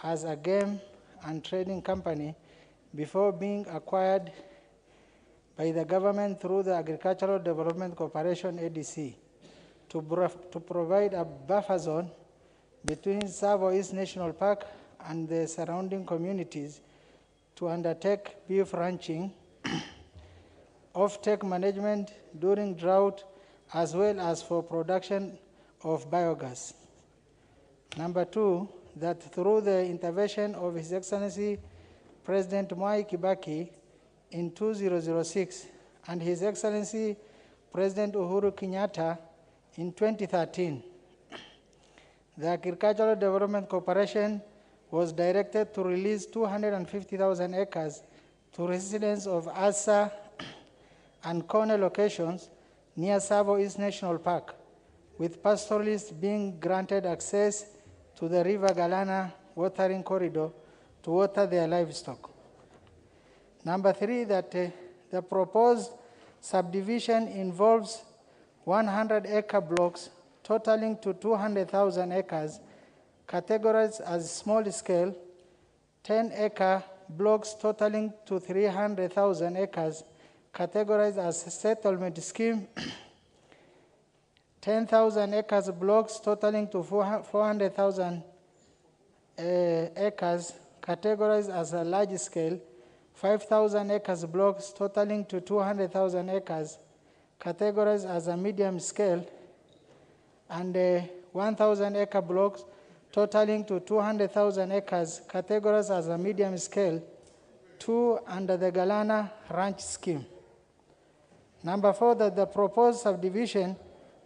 as a game and trading company before being acquired by the government through the Agricultural Development Corporation ADC to provide a buffer zone between Tsavo East National Park and the surrounding communities to undertake beef ranching, off-take management during drought, as well as for production of biogas. Number two, that through the intervention of His Excellency President Mwai Kibaki in 2006 and His Excellency President Uhuru Kenyatta in 2013, the Agricultural Development Corporation was directed to release 250,000 acres to residents of Asa and Kone locations near Tsavo East National Park, with pastoralists being granted access to the River Galana watering corridor to water their livestock. Number three, that the proposed subdivision involves 100-acre blocks totaling to 200,000 acres, categorized as small scale, 10-acre blocks totaling to 300,000 acres, categorized as settlement scheme, 10,000 acres blocks totaling to 400,000 acres, categorized as a large scale, 5,000 acres blocks totaling to 200,000 acres, categorized as a medium scale, and 1,000 acre blocks totaling to 200,000 acres, categorized as a medium scale, 2 under the Galana Ranch Scheme. Number four, that the proposed subdivision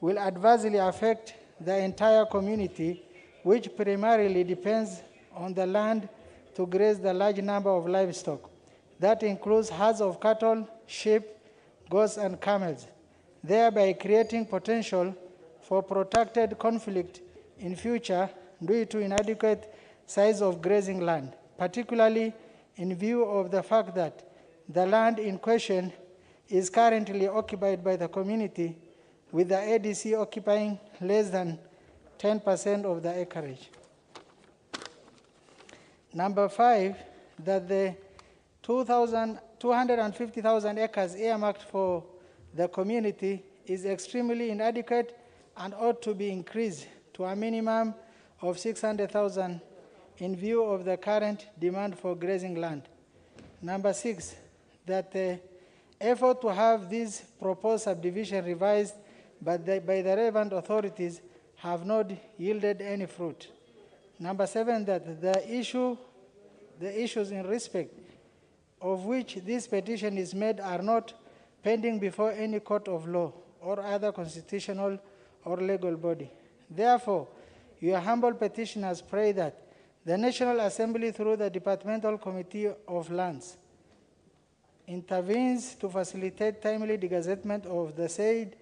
will adversely affect the entire community, which primarily depends on the land to graze the large number of livestock. That includes herds of cattle, sheep, goats, and camels, thereby creating potential for protracted conflict in future due to inadequate size of grazing land, particularly in view of the fact that the land in question is currently occupied by the community, with the ADC occupying less than 10% of the acreage. Number five, that the 250,000 acres earmarked for the community is extremely inadequate and ought to be increased to a minimum of 600,000 in view of the current demand for grazing land. Number six, that the effort to have this proposed subdivision revised by the relevant authorities have not yielded any fruit. Number seven, that the issues in respect of which this petition is made are not pending before any court of law or other constitutional or legal body. Therefore, your humble petitioners pray that the National Assembly, through the Departmental Committee of Lands, intervenes to facilitate timely degazettement of the said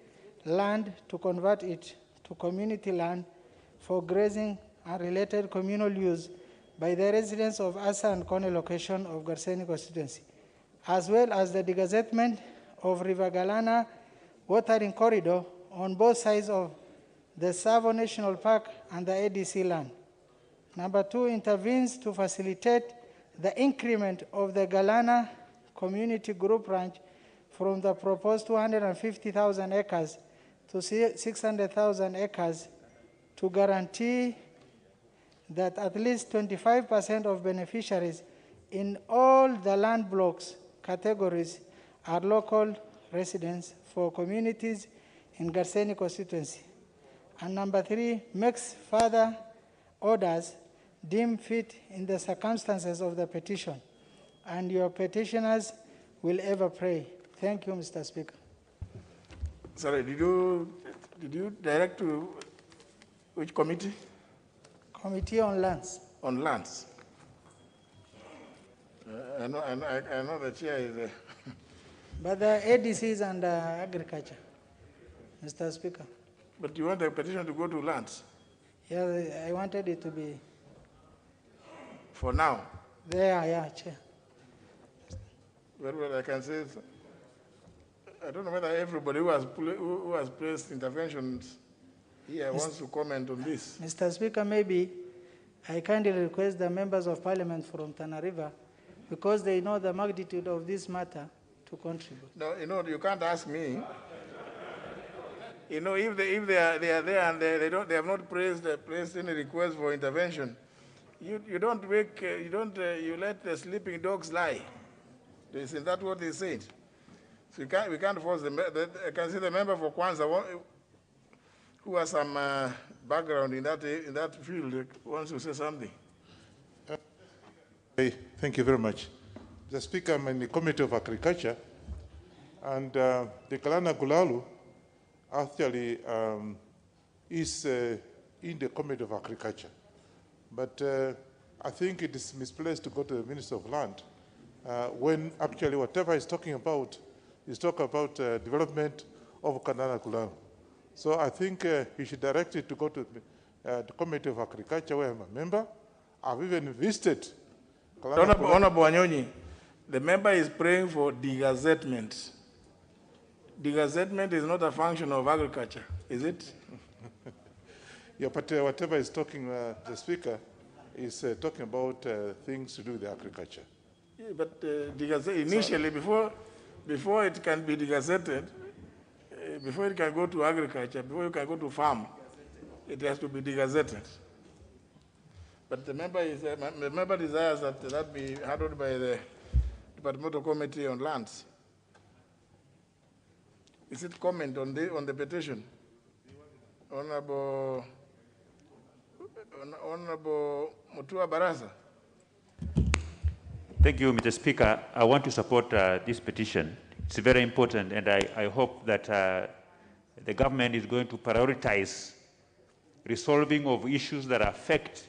land to convert it to community land for grazing and related communal use by the residents of Asa and Kone location of Garseni constituency, as well as the degazettement of River Galana watering corridor on both sides of the Tsavo National Park and the ADC land. Number two, intervenes to facilitate the increment of the Galana Community Group Ranch from the proposed 250,000 acres to 600,000 acres to guarantee that at least 25% of beneficiaries in all the land blocks categories are local residents for communities in Garseni constituency. And number three, makes further orders deemed fit in the circumstances of the petition. And your petitioners will ever pray. Thank you, Mr. Speaker. Sorry, did you direct to which committee? Committee on Lands. On lands. I know the chair is But the ADC is under agriculture, Mr. Speaker. But you want the petition to go to lands? Yeah, I wanted it to be. For now? There, yeah, Chair. Well, I can say, I don't know whether everybody who has placed interventions here wants to comment on this. Mr. Speaker, maybe I kindly request the members of parliament from Tana River, because they know the magnitude of this matter, to contribute. No, you can't ask me. If they are there and they have not placed any request for intervention, you don't wake, you let the sleeping dogs lie. Isn't that what they said? So we can't force them. I can see the member for Kwanzaa, who has some background in that field, wants to say something. Hey, thank you very much. The Speaker, I'm in the Committee of Agriculture, and the Kalana Gulalu actually is in the Committee of Agriculture. But I think it is misplaced to go to the Minister of Land when actually whatever he's talking about is talking about development of Kalana Gulalu. So I think he should direct it to go to the Committee of Agriculture, where I'm a member. I've even visited Honorable Wanyonyi, the member is praying for degazettement. Degazetment is not a function of agriculture, is it? Yeah, but whatever is talking, the Speaker is talking about things to do with agriculture. Yeah, but initially, before it can be degazetted, before it can go to agriculture, before you can go to farm, it has to be degazetted. But the member desires that be handled by the Departmental Committee on Lands. Is it comment on the petition? Honorable Mutua Barasa. Thank you, Mr. Speaker. I want to support this petition. It's very important, and I hope that the government is going to prioritize resolving of issues that affect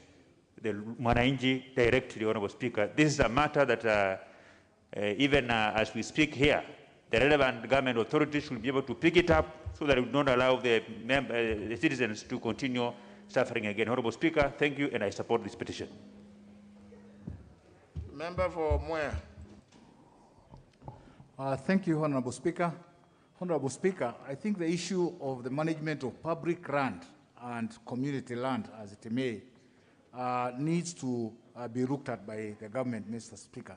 the Mwananchi directly, Honorable Speaker. This is a matter that even as we speak here, the relevant government authorities should be able to pick it up so that it would not allow the citizens to continue suffering again. Honorable Speaker, thank you, and I support this petition. Member for Moya. Thank you, Honorable Speaker. Honorable Speaker, I think the issue of the management of public land and community land, as it may, needs to be looked at by the government, Mr. Speaker.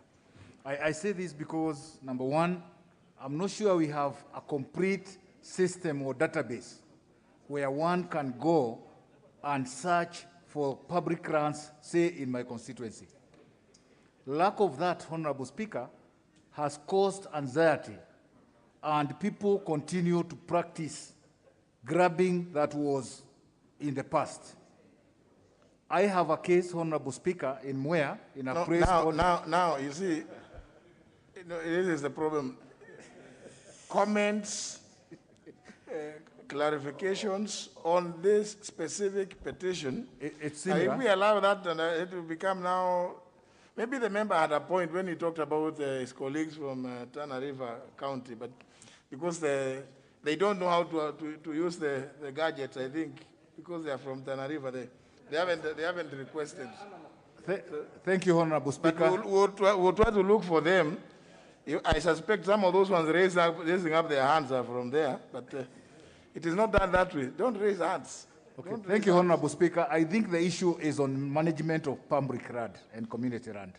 I say this because, number one, I'm not sure we have a complete system or database where one can go and search for public lands, say, in my constituency. Lack of that, Honorable Speaker, has caused anxiety, and people continue to practice grabbing that was in the past. I have a case, Honorable Speaker, in Mwea, in a place called... Now, you see, this is the problem. Comments, clarifications on this specific petition. It's similar. If we allow that, then it will become now... Maybe the member had a point when he talked about his colleagues from Tana River County, but because they don't know how to use the gadgets, I think, because they are from Tana River, they haven't requested. Thank you, Honorable Speaker. But we'll try to look for them. I suspect some of those ones raising up their hands are from there, but it is not done that way. Don't raise hands. Okay. Thank you, Honorable Speaker. I think the issue is on management of public land and community land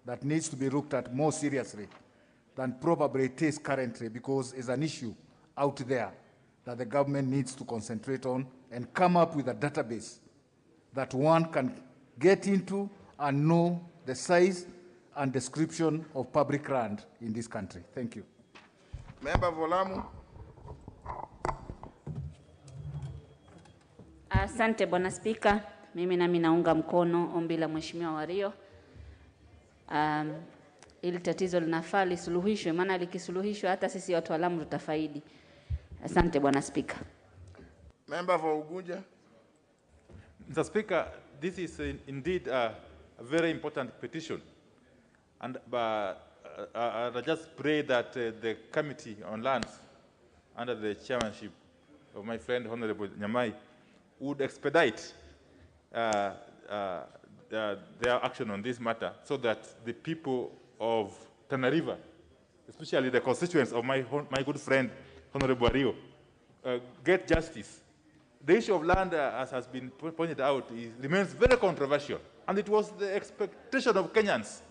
that needs to be looked at more seriously than probably it is currently, because it's an issue out there that the government needs to concentrate on and come up with a database that one can get into and know the size and description of public land in this country. Thank you. Member for Lamu. Asante Bwana Spika, mimi nami naunga mkono ombi la Mheshimiwa Wario. Ili tatizo linafaa lisuluhishwe, maana likisuluhishwa hata sisi watu wa Lamu tutafaidi. Asante Bwana Spika. Member for Ugunja. Mr. Speaker, this is indeed a very important petition. And I just pray that the Committee on Lands, under the chairmanship of my friend Honorable Nyamai, would expedite their action on this matter so that the people of Tana River, especially the constituents of my good friend Honorable Wario, get justice the issue of land, as has been pointed out, remains very controversial. And it was the expectation of Kenyans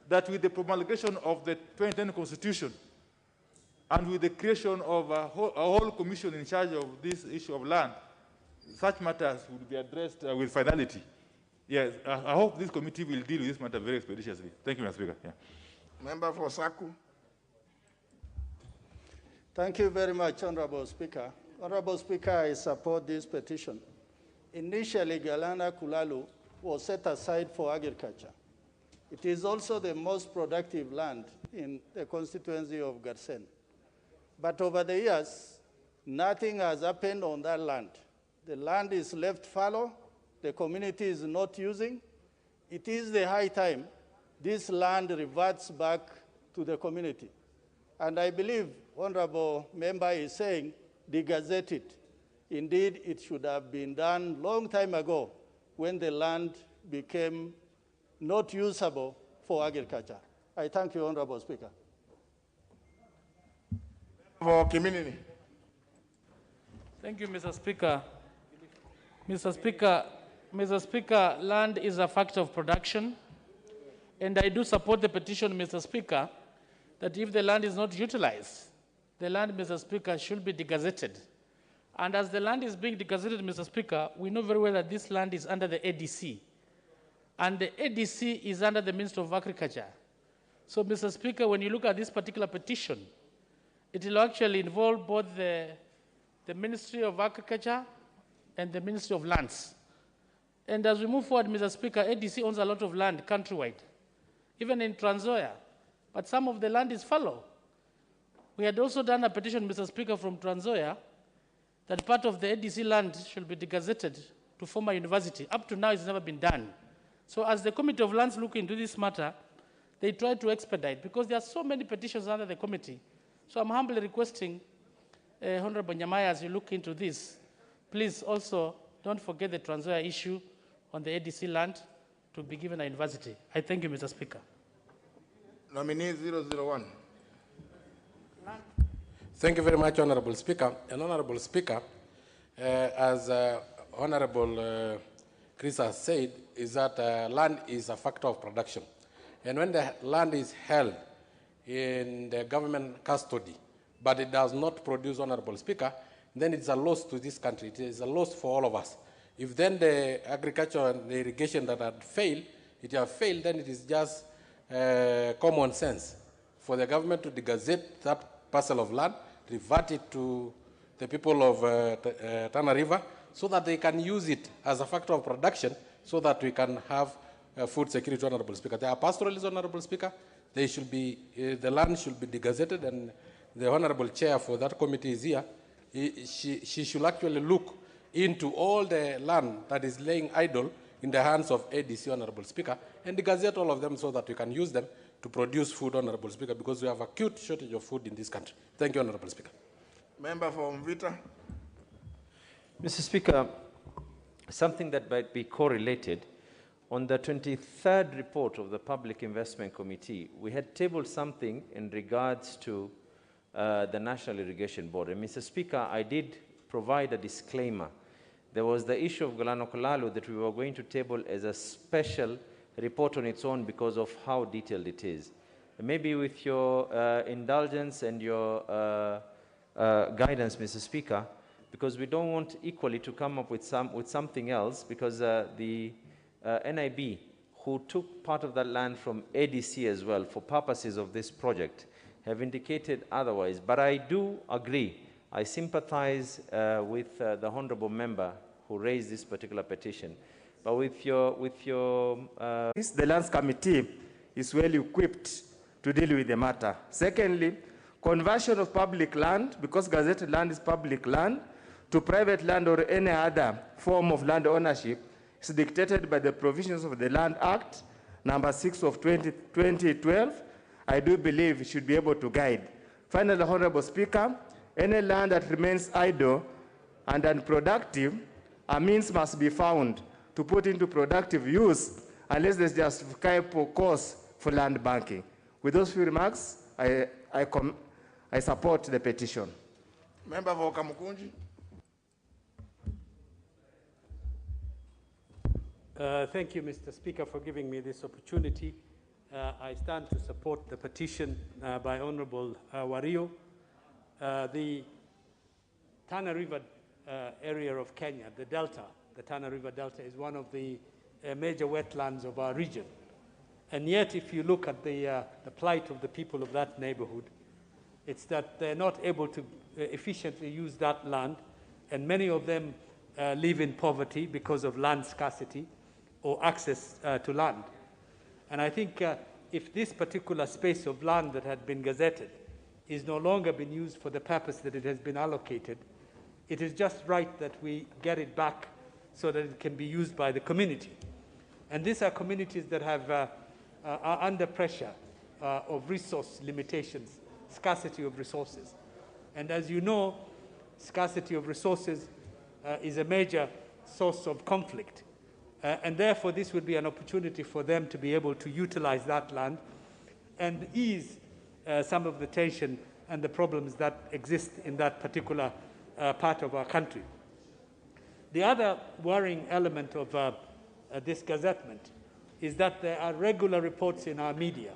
that with the promulgation of the 2010 Constitution and with the creation of a whole commission in charge of this issue of land, such matters would be addressed with finality. Yes, I hope this committee will deal with this matter very expeditiously. Thank you, Mr. Speaker. Yeah. Member for Saku. Thank you very much, Honorable Speaker. Honorable Speaker, I support this petition. Initially, Galana Kulalu was set aside for agriculture. It is also the most productive land in the constituency of Garsen. But over the years, nothing has happened on that land. The land is left fallow, the community is not using. It is the high time this land reverts back to the community. And I believe Honorable Member is saying, de-gazette it. Indeed, it should have been done long time ago when the land became not usable for agriculture. I thank you, Honorable Speaker. For community. Thank you, Mr. Speaker. Mr. Speaker, land is a factor of production, and I do support the petition, Mr. Speaker, that if the land is not utilized, the land, Mr. Speaker, should be degazetted. And as the land is being degazetted, Mr. Speaker, we know very well that this land is under the ADC. And the ADC is under the Ministry of Agriculture. So, Mr. Speaker, when you look at this particular petition, it will actually involve both the Ministry of Agriculture and the Ministry of Lands. And as we move forward, Mr. Speaker, ADC owns a lot of land countrywide, even in Trans Nzoia, but some of the land is fallow. We had also done a petition, Mr. Speaker, from Trans Nzoia, that part of the ADC land should be degazetted to form a university. Up to now, it's never been done. So as the Committee of Lands look into this matter, they try to expedite, because there are so many petitions under the committee. So I'm humbly requesting, Honorable Nyamaya, as you look into this, please also don't forget the Trans Nzoia issue on the ADC land to be given a university. I thank you, Mr. Speaker. Nominee 001. Thank you very much, Honorable Speaker. And Honorable Speaker, as Honorable Chris has said, is that land is a factor of production. And when the land is held in the government custody, but it does not produce, Honorable Speaker, then it's a loss to this country. It is a loss for all of us. If then the agriculture and the irrigation that had failed, then it is just common sense for the government to degazette that parcel of land, revert it to the people of Tana River, so that they can use it as a factor of production, so that we can have food security, Honorable Speaker. There are pastoralists, Honorable Speaker. They should be, the land should be degazetted, and the Honorable Chair for that committee is here. She should actually look into all the land that is laying idle in the hands of ADC, Honorable Speaker, and degazette all of them so that we can use them to produce food, Honorable Speaker, because we have acute shortage of food in this country. Thank you, Honorable Speaker. Member for Mvita. Mr. Speaker, something that might be correlated. On the 23rd report of the Public Investment Committee, we had tabled something in regards to the National Irrigation Board. And Mr. Speaker, I did provide a disclaimer. There was the issue of Galana Kulalu that we were going to table as a special report on its own because of how detailed it is. And maybe with your indulgence and your guidance, Mr. Speaker, because we don't want equally to come up with something else, because the NIB, who took part of that land from ADC as well for purposes of this project, have indicated otherwise. But I do agree, I sympathize with the honorable member who raised this particular petition. But the Lands Committee is well equipped to deal with the matter. Secondly, conversion of public land, because gazetted land is public land, to private land or any other form of land ownership is dictated by the provisions of the Land Act, number 6 of 2012. I do believe it should be able to guide. Finally, Honorable Speaker, any land that remains idle and unproductive, a means must be found to put into productive use unless there's justifiable cause for land banking. With those few remarks, I support the petition. Member for Kamukunji. Thank you, Mr. Speaker, for giving me this opportunity. I stand to support the petition by Honorable Wario. The Tana River area of Kenya, the Delta, the Tana River Delta, is one of the major wetlands of our region. And yet, if you look at the plight of the people of that neighborhood, it's that they're not able to efficiently use that land, and many of them live in poverty because of land scarcity or access to land. And I think if this particular space of land that had been gazetted is no longer being used for the purpose that it has been allocated, it is just right that we get it back so that it can be used by the community. And these are communities that are under pressure of resource limitations, scarcity of resources. And as you know, scarcity of resources is a major source of conflict. And therefore, this would be an opportunity for them to be able to utilize that land and ease some of the tension and the problems that exist in that particular part of our country. The other worrying element of this gazettement is that there are regular reports in our media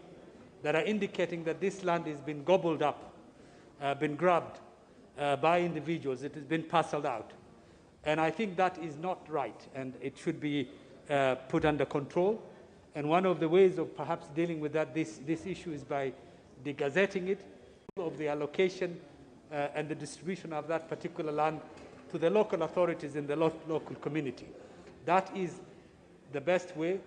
that are indicating that this land has been gobbled up, been grabbed by individuals, it has been parceled out. And I think that is not right, and it should be put under control. And one of the ways of perhaps dealing with that, this issue, is by degazetting it, of the allocation and the distribution of that particular land to the local authorities in the local community. That is the best way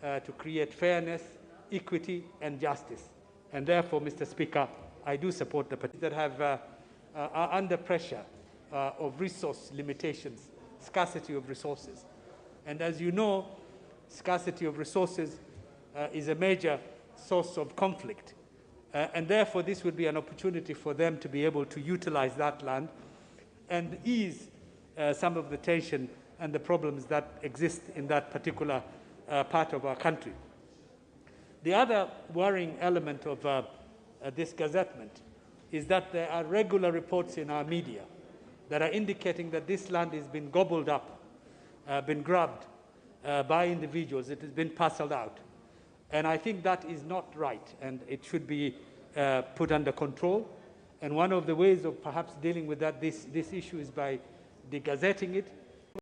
to create fairness, equity, and justice. And therefore, Mr. Speaker, I do support the petitions that are under pressure of resource limitations, scarcity of resources. And as you know, scarcity of resources is a major source of conflict. And therefore, this would be an opportunity for them to be able to utilize that land and ease some of the tension and the problems that exist in that particular part of our country. The other worrying element of this gazettement is that there are regular reports in our media that are indicating that this land has been gobbled up, been grabbed by individuals, it has been parceled out. And I think that is not right, and it should be put under control. And one of the ways of perhaps dealing with that, this issue, is by degazetting it,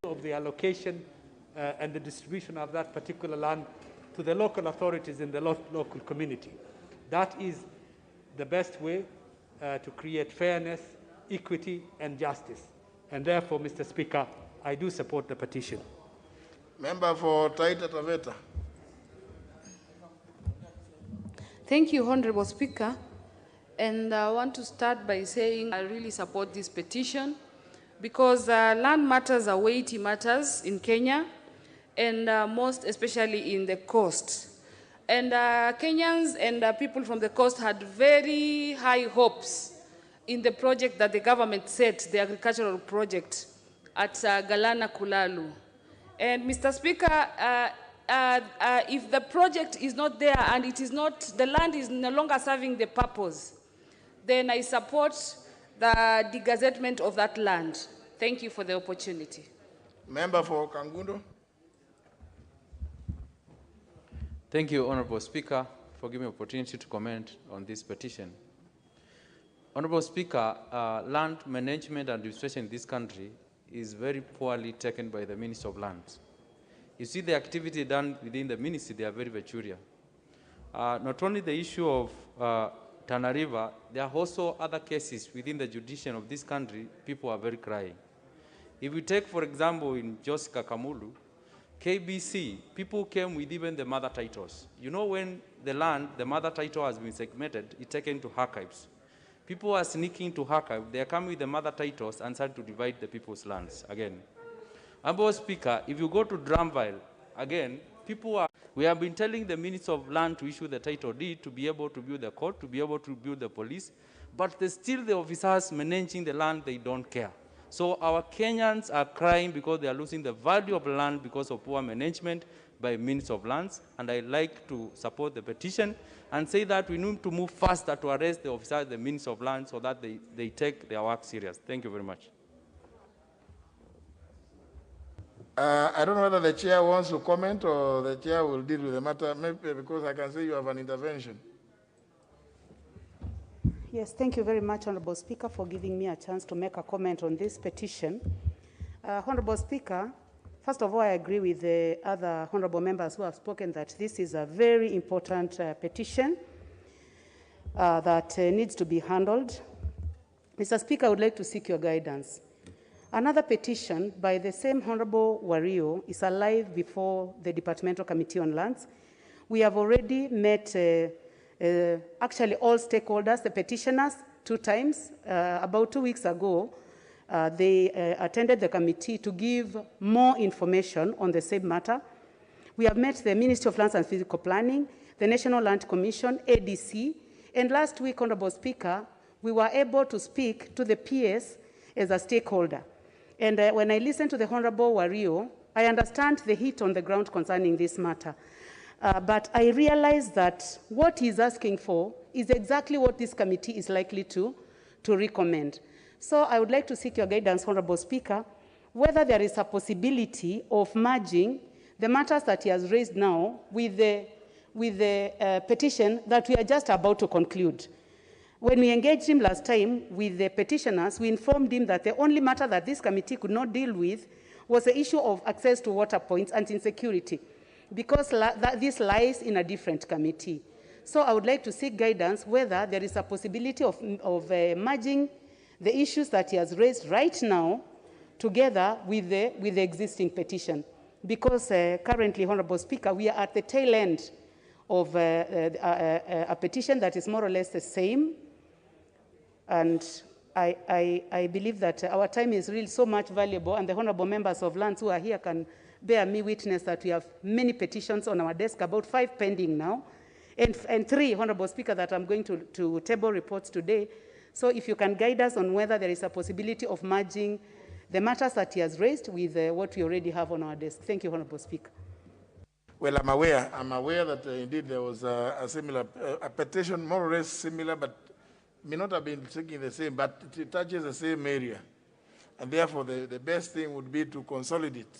of the allocation and the distribution of that particular land to the local authorities in the local community. That is the best way to create fairness, equity, and justice. And therefore, Mr. Speaker, I do support the petition. Member for Taita Taveta. Thank you, Honorable Speaker. And I want to start by saying I really support this petition because land matters are weighty matters in Kenya, and most especially in the coast. And Kenyans and people from the coast had very high hopes in the project that the government set, the agricultural project at Galana Kulalu. And Mr. Speaker, if the project is not there and it is not, the land is no longer serving the purpose, then I support the degazettement of that land. Thank you for the opportunity. Member for Kangundo. Thank you, Honorable Speaker, for giving me the opportunity to comment on this petition. Honorable Speaker, land management and administration in this country is very poorly taken by the Minister of Lands. You see the activity done within the ministry, they are very peculiar. Not only the issue of Tana River, there are also other cases within the jurisdiction of this country, people are very crying. If we take, for example, in Jos Kakamulu, KBC, people came with even the mother titles. You know, when the land, the mother title has been segmented, it's taken to archives. People are sneaking to archive, they are coming with the mother titles and start to divide the people's lands again. Honorable Speaker, if you go to Drumville, again, we have been telling the Minister of Land to issue the title deed to be able to build the court, to be able to build the police, but still the officers managing the land, they don't care. So our Kenyans are crying because they are losing the value of land because of poor management by Minister of Lands, and I like to support the petition and say that we need to move faster to arrest the officers, the Minister of Lands, so that they take their work serious. Thank you very much. I don't know whether the chair wants to comment or the chair will deal with the matter, maybe because I can see you have an intervention. Yes, thank you very much, Honorable Speaker, for giving me a chance to make a comment on this petition. Honorable Speaker, first of all, I agree with the other honorable members who have spoken that this is a very important petition that needs to be handled. Mr. Speaker, I would like to seek your guidance. Another petition by the same Honorable Wario is alive before the Departmental Committee on Lands. We have already met actually all stakeholders, the petitioners, 2 times. About 2 weeks ago, they attended the committee to give more information on the same matter. We have met the Ministry of Lands and Physical Planning, the National Land Commission, ADC, and last week, Honorable Speaker, we were able to speak to the PS as a stakeholder. And when I listened to the Honorable Wario, I understand the heat on the ground concerning this matter. But I realize that what he's asking for is exactly what this committee is likely to recommend. So I would like to seek your guidance, Honorable Speaker, whether there is a possibility of merging the matters that he has raised now with the petition that we are just about to conclude. When we engaged him last time with the petitioners, we informed him that the only matter that this committee could not deal with was the issue of access to water points and insecurity, because this lies in a different committee. So I would like to seek guidance whether there is a possibility of merging the issues that he has raised right now together with the existing petition. Because currently, Honorable Speaker, we are at the tail end of a petition that is more or less the same. And I believe that our time is really so much valuable, and the honorable members of Lands who are here can bear me witness that we have many petitions on our desk, about 5 pending now, and 3, Honorable Speaker, that I'm going to table reports today. So if you can guide us on whether there is a possibility of merging the matters that he has raised with what we already have on our desk. Thank you, Honorable Speaker. Well, I'm aware that indeed there was a similar, a petition more or less similar, but may not have been taking the same, but it touches the same area. And therefore, the best thing would be to consolidate